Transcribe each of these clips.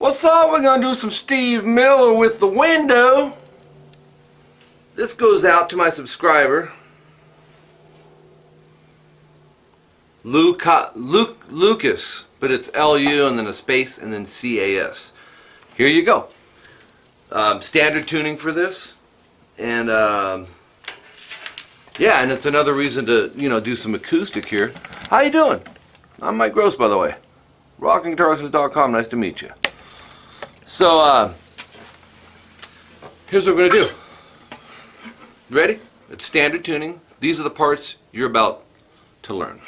What's up? We're going to do some Steve Miller with the window. This goes out to my subscriber, Lucas, but it's L-U and then a space and then C-A-S. Here you go. Standard tuning for this. And yeah, and it's another reason to, do some acoustic here. How you doing? I'm Mike Gross, by the way. rockinguitarlessons.com. Nice to meet you. So, here's what we're going to do. Ready? It's standard tuning. These are the parts you're about to learn.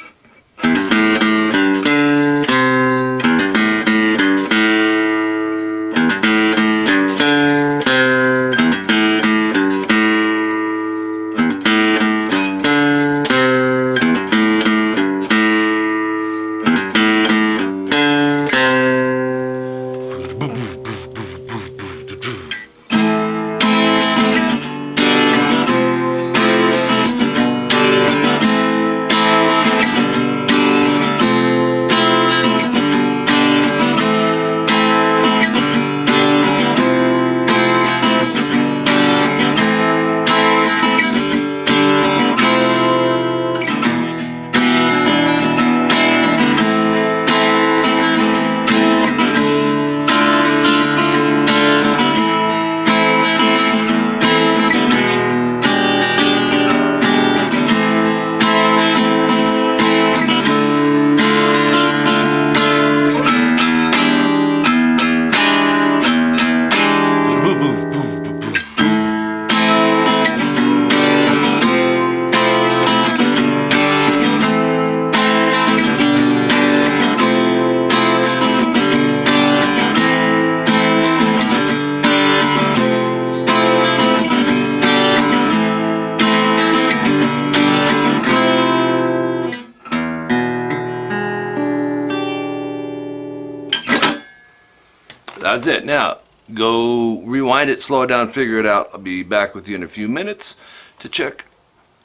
That's it. Now, go rewind it, slow it down, figure it out. I'll be back with you in a few minutes to check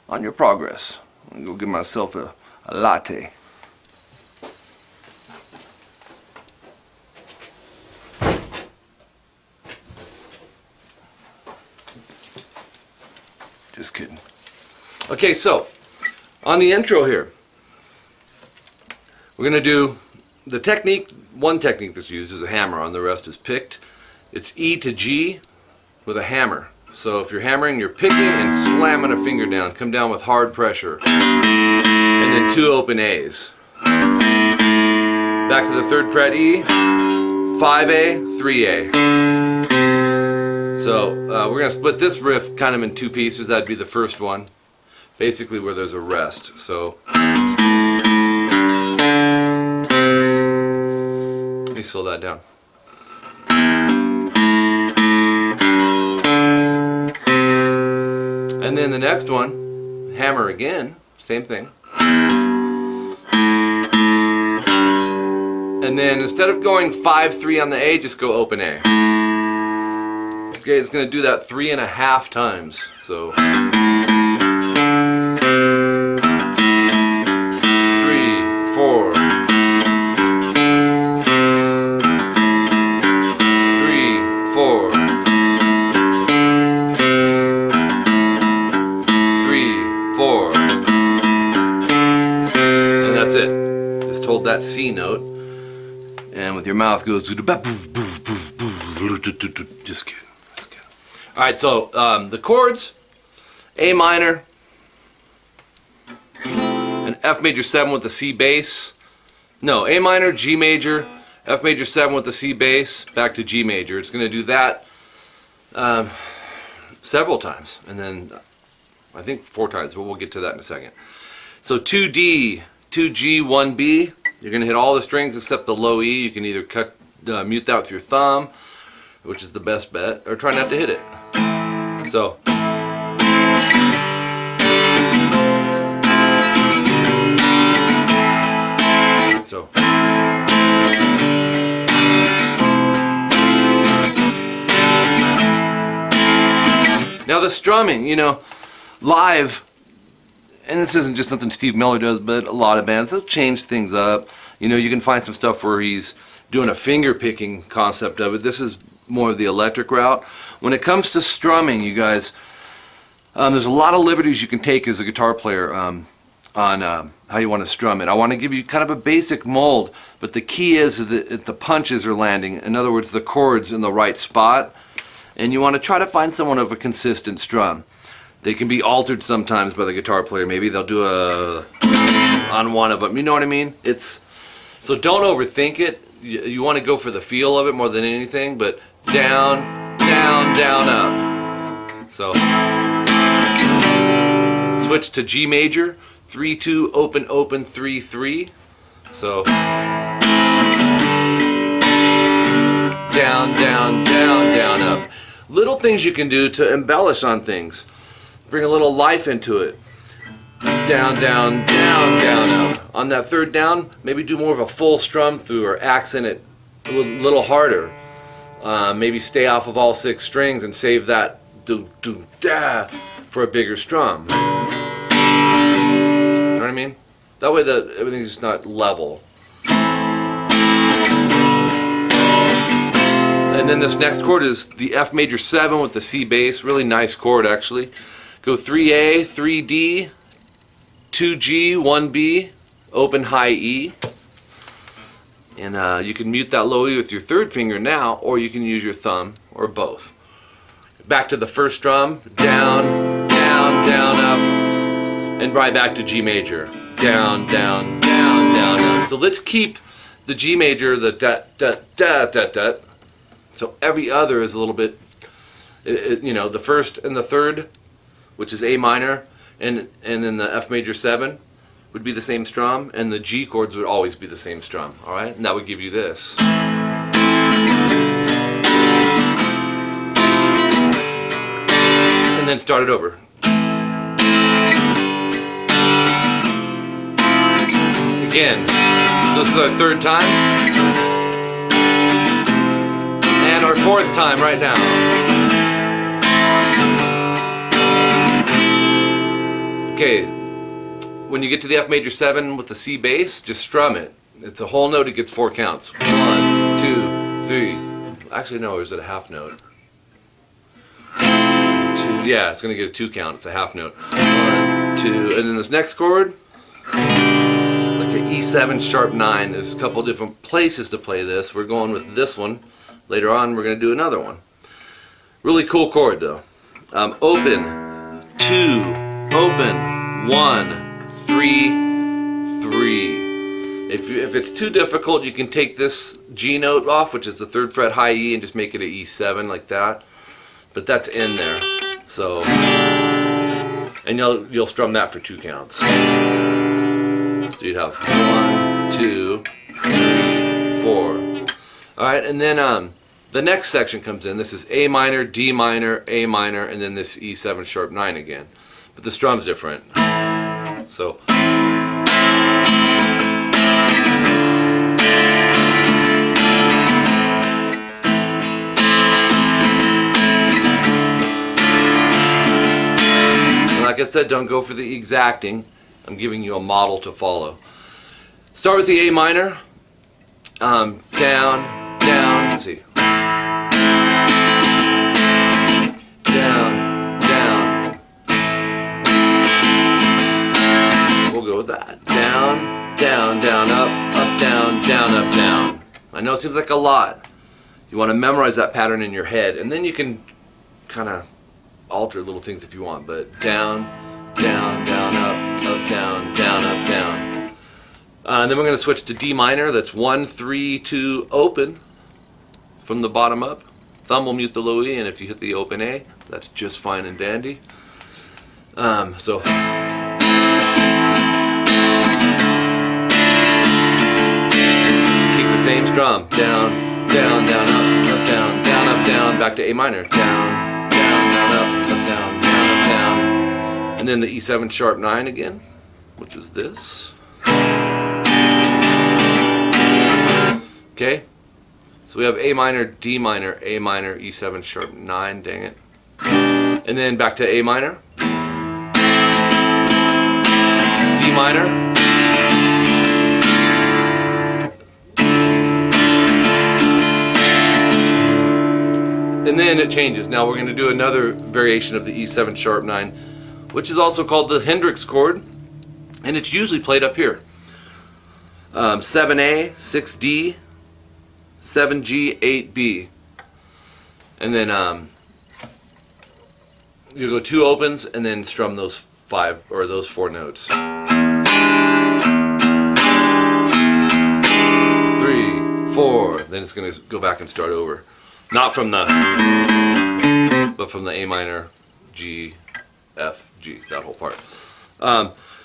on your progress. I'm going to go get myself a latte. Just kidding. Okay, so, on the intro here, we're going to do the technique. One technique that's used is a hammer on, the rest is picked. It's E to G with a hammer. So if you're hammering, you're picking and slamming a finger down. Come down with hard pressure. And then 2 open A's. Back to the 3rd fret E, 5A, 3A. So we're going to split this riff kind of in 2 pieces. That'd be the first one, basically where there's a rest. So let me slow that down. And then the next one, hammer again, same thing. And then instead of going 5-3 on the A, just go open A. Okay, it's going to do that 3.5 times. So 3, 4. 4, 3, 4, and that's it. Just hold that C note, and with your mouth goes just kidding. Just kidding. All right, so the chords: A minor, an F major 7 with the C bass. No, A minor, G major, F major 7 with the C bass, back to G major. It's going to do that several times, and then I think 4 times, but we'll get to that in a second. So 2D, 2G, 1B, you're going to hit all the strings except the low E. You can either mute that with your thumb, which is the best bet, or try not to hit it. So now the strumming, live, and this isn't just something Steve Miller does, but a lot of bands, they'll change things up. You can find some stuff where he's doing a finger picking concept of it. This is more of the electric route. When it comes to strumming, you guys, there's a lot of liberties you can take as a guitar player on how you want to strum it. I want to give you kind of a basic mold, but the key is that the punches are landing. In other words, the chords in the right spot, and you want to try to find someone of a consistent strum. They can be altered sometimes by the guitar player. Maybe they'll do a on one of them. You know what I mean? So don't overthink it. You want to go for the feel of it more than anything, but down, down, down, up. So switch to G major, 3-2, open, open, 3-3. So down, down, down, down, up. Little things you can do to embellish on things. Bring a little life into it. Down, down, down, down, up. On that third down, maybe do more of a full strum through or accent it a little harder. Maybe stay off of all 6 strings and save that do, do, da for a bigger strum. You know what I mean? That way everything's just not level. And then this next chord is the F major 7 with the C bass. Really nice chord actually. Go 3A, 3D, 2G, 1B, open high E. And you can mute that low E with your third finger now, or you can use your thumb, or both. Back to the first strum, down, down, down, up, and right back to G major. Down, down, down, down, up. So let's keep the G major, the da, da, da, da, da. So every other is a little bit, you know, the first and the third, which is A minor, and then the F major 7 would be the same strum, and the G chords would always be the same strum, all right? And that would give you this. And then start it over. Again, so this is our third time, and our fourth time right now. Okay, when you get to the F major 7 with the C bass, just strum it. It's a whole note, it gets 4 counts. 1, 2, 3. Actually, no, is it a half note? 2, yeah, it's going to get a 2 count. It's a half note. 1, 2, and then this next chord, it's like an E7 sharp 9. There's a couple different places to play this. We're going with this one. Later on, we're going to do another one. Really cool chord, though. Open, 2, open, 1, 3, 3. If it's too difficult, you can take this G note off, which is the 3rd fret high E, and just make it an E7 like that. But that's in there. So, and you'll strum that for 2 counts. So you'd have 1, 2, 3, 4. All right, and then the next section comes in. This is A minor, D minor, A minor, and then this E7 sharp 9 again. But the strum's different. So and like I said, don't go for the exacting. I'm giving you a model to follow. Start with the A minor. Down, down. Let's see. Go with that. Down, down, down, up, down, down, up, down. I know it seems like a lot. You want to memorize that pattern in your head, and then you can kind of alter little things if you want, but down, down, down, up, down, down, up, down. And then we're going to switch to D minor. That's 1, 3, 2, open from the bottom up. Thumb will mute the low E, and if you hit the open A, that's just fine and dandy. So keep the same strum. Down, down, down, up, down, down, up, down. Back to A minor. Down, down, down, up, down, down, up, down. And then the E7 sharp 9 again, which is this. Okay, so we have A minor, D minor, A minor, E7 sharp 9, dang it. And then back to A minor, D minor, and then it changes. Now we're going to do another variation of the E7 sharp 9, which is also called the Hendrix chord, and it's usually played up here. 7A, 6D, 7G, 8B, and then you go 2 opens and then strum those 5 or those 4 notes. 3, 4. Then it's going to go back and start over, not from the, but from the A minor, G, F, G, that whole part.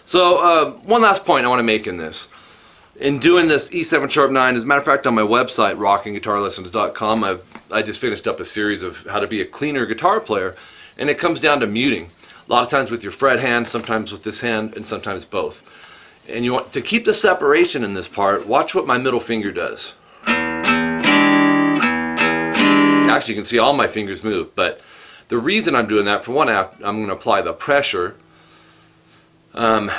So one last point I want to make in this. In doing this E7 sharp 9, as a matter of fact, on my website, rockinguitarlessons.com, I just finished up a series of how to be a cleaner guitar player, and it comes down to muting. A lot of times with your fret hand, sometimes with this hand, and sometimes both. And you want to keep the separation in this part. Watch what my middle finger does. Actually, you can see all my fingers move, but the reason I'm doing that, for one, I'm going to apply the pressure, because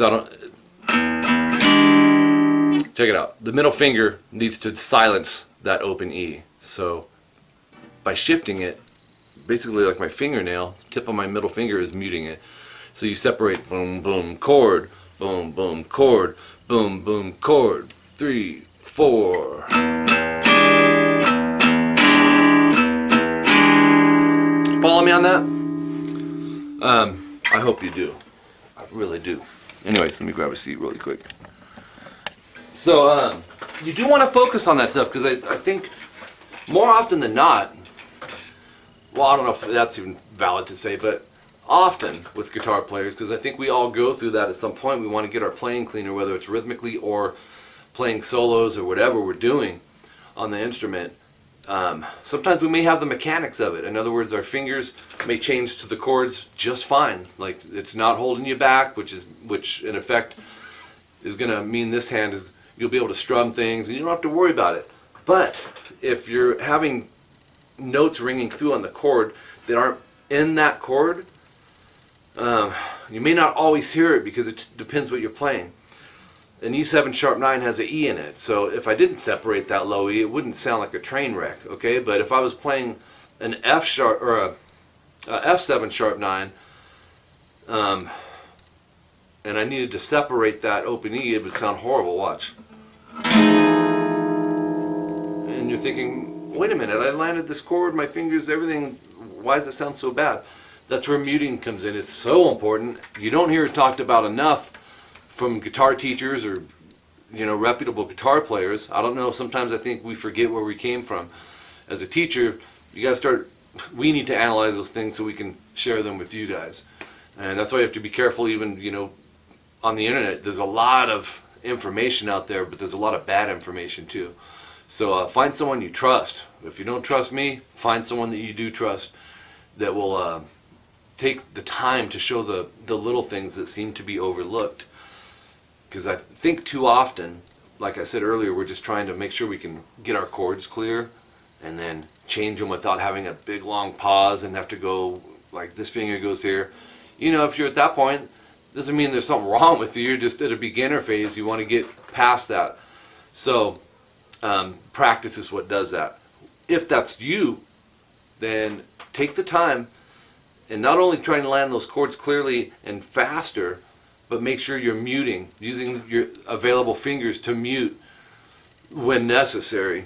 I don't. Check it out. The middle finger needs to silence that open E. So by shifting it, basically like my fingernail, the tip of my middle finger is muting it. So you separate boom, boom, chord, boom, boom, chord, boom, boom, chord, 3, 4. Follow me on that? I hope you do. I really do. Anyways, let me grab a seat really quick. So you do want to focus on that stuff, because I think more often than not, well, I don't know if that's even valid to say, but often with guitar players, because I think we all go through that at some point, we want to get our playing cleaner, whether it's rhythmically or playing solos or whatever we're doing on the instrument. Sometimes we may have the mechanics of it. In other words, our fingers may change to the chords just fine. Like, it's not holding you back, which in effect is going to mean this hand is, you'll be able to strum things and you don't have to worry about it. But if you're having notes ringing through on the chord that aren't in that chord, you may not always hear it, because it depends what you're playing. An E7 sharp 9 has an E in it, so if I didn't separate that low E, it wouldn't sound like a train wreck, okay? But if I was playing an F sharp or a F7 sharp 9, and I needed to separate that open E, it would sound horrible. Watch. And you're thinking, wait a minute, I landed this chord, my fingers, everything, why does it sound so bad? That's where muting comes in. It's so important. You don't hear it talked about enough from guitar teachers or, you know, reputable guitar players. I don't know, sometimes I think we forget where we came from. As a teacher, you got to start, we need to analyze those things so we can share them with you guys. And that's why you have to be careful. Even, you know, on the internet, there's a lot of information out there, but there's a lot of bad information too. So find someone you trust. If you don't trust me, find someone that you do trust that will take the time to show the little things that seem to be overlooked. Because I think too often, like I said earlier, we're just trying to make sure we can get our chords clear and then change them without having a big long pause and have to go, like, this finger goes here. You know, if you're at that point, doesn't mean there's something wrong with you. You're just at a beginner phase. You want to get past that. So practice is what does that. If that's you, then take the time and not only try to land those chords clearly and faster, but make sure you're muting, using your available fingers to mute when necessary,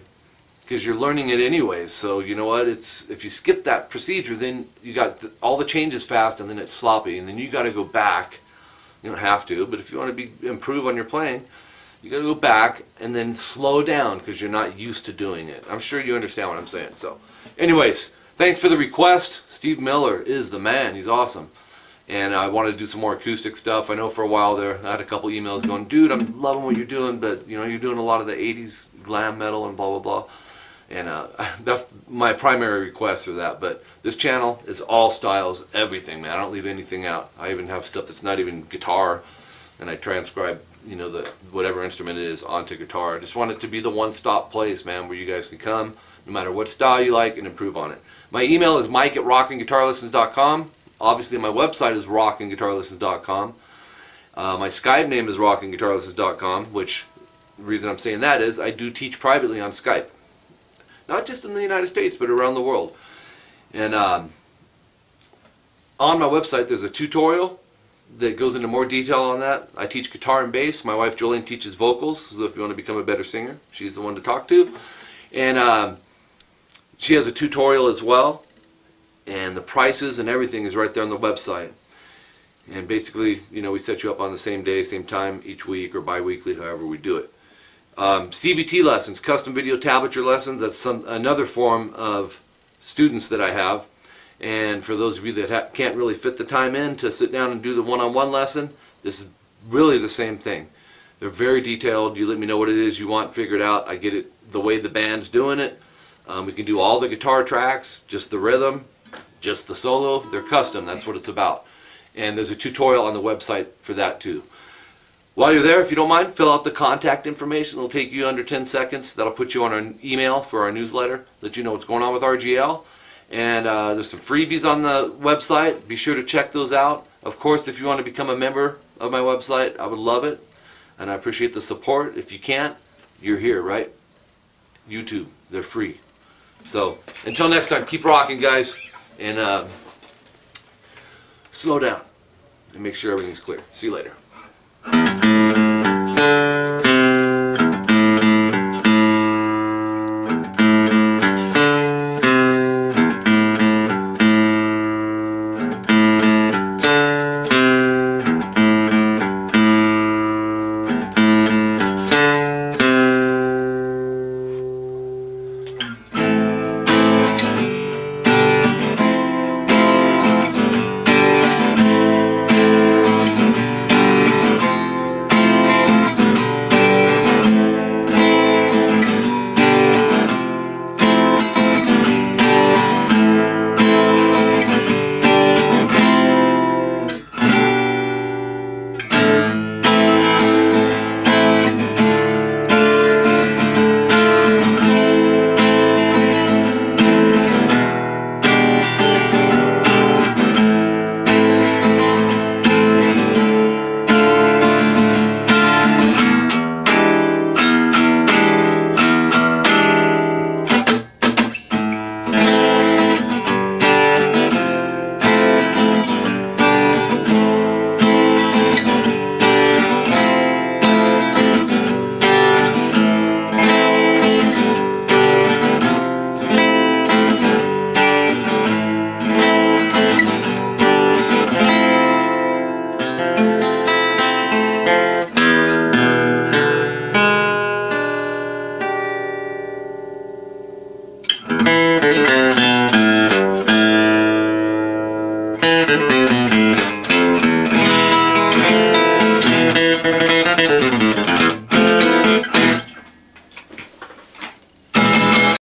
because you're learning it anyways. So you know what, it's, if you skip that procedure, then you got all the changes fast and then it's sloppy, and then you got to go back. You don't have to, but if you want to improve on your playing, you got to go back and then slow down, because you're not used to doing it. I'm sure you understand what I'm saying. So anyways, thanks for the request. Steve Miller is the man. He's awesome. And I wanted to do some more acoustic stuff. I know for a while there, I had a couple emails going, dude, I'm loving what you're doing, but you know, you're doing a lot of the 80s glam metal and blah, blah, blah. And that's my primary request for that. But this channel is all styles, everything, man. I don't leave anything out. I even have stuff that's not even guitar, and I transcribe, you know, the whatever instrument it is onto guitar. I just want it to be the one-stop place, man, where you guys can come, no matter what style you like, and improve on it. My email is mike@rockinguitarlessons.com. Obviously, my website is rockinguitarlessons.com. My Skype name is rockinguitarlessons.com, which the reason I'm saying that is I do teach privately on Skype. not just in the United States, but around the world. And on my website, there's a tutorial that goes into more detail on that. I teach guitar and bass. My wife Jolene teaches vocals, so if you want to become a better singer, she's the one to talk to. And she has a tutorial as well, and the prices and everything is right there on the website. And basically, you know, we set you up on the same day, same time each week, or bi-weekly, however we do it. CVT lessons, custom video tablature lessons, that's another form of students that I have. And for those of you that can't really fit the time in to sit down and do the one-on-one lesson, this is really the same thing. They're very detailed. You let me know what it is you want figured out. I get it the way the band's doing it. We can do all the guitar tracks, just the rhythm, just the solo. They're custom. That's what it's about. And there's a tutorial on the website for that too. While you're there, if you don't mind, fill out the contact information. It'll take you under 10 seconds. That'll put you on an email for our newsletter, let you know what's going on with RGL. And there's some freebies on the website. Be sure to check those out. Of course, if you want to become a member of my website, I would love it. And I appreciate the support. If you can't, you're here, right? YouTube, they're free. So, until next time, keep rocking, guys. And slow down. And make sure everything's clear. See you later.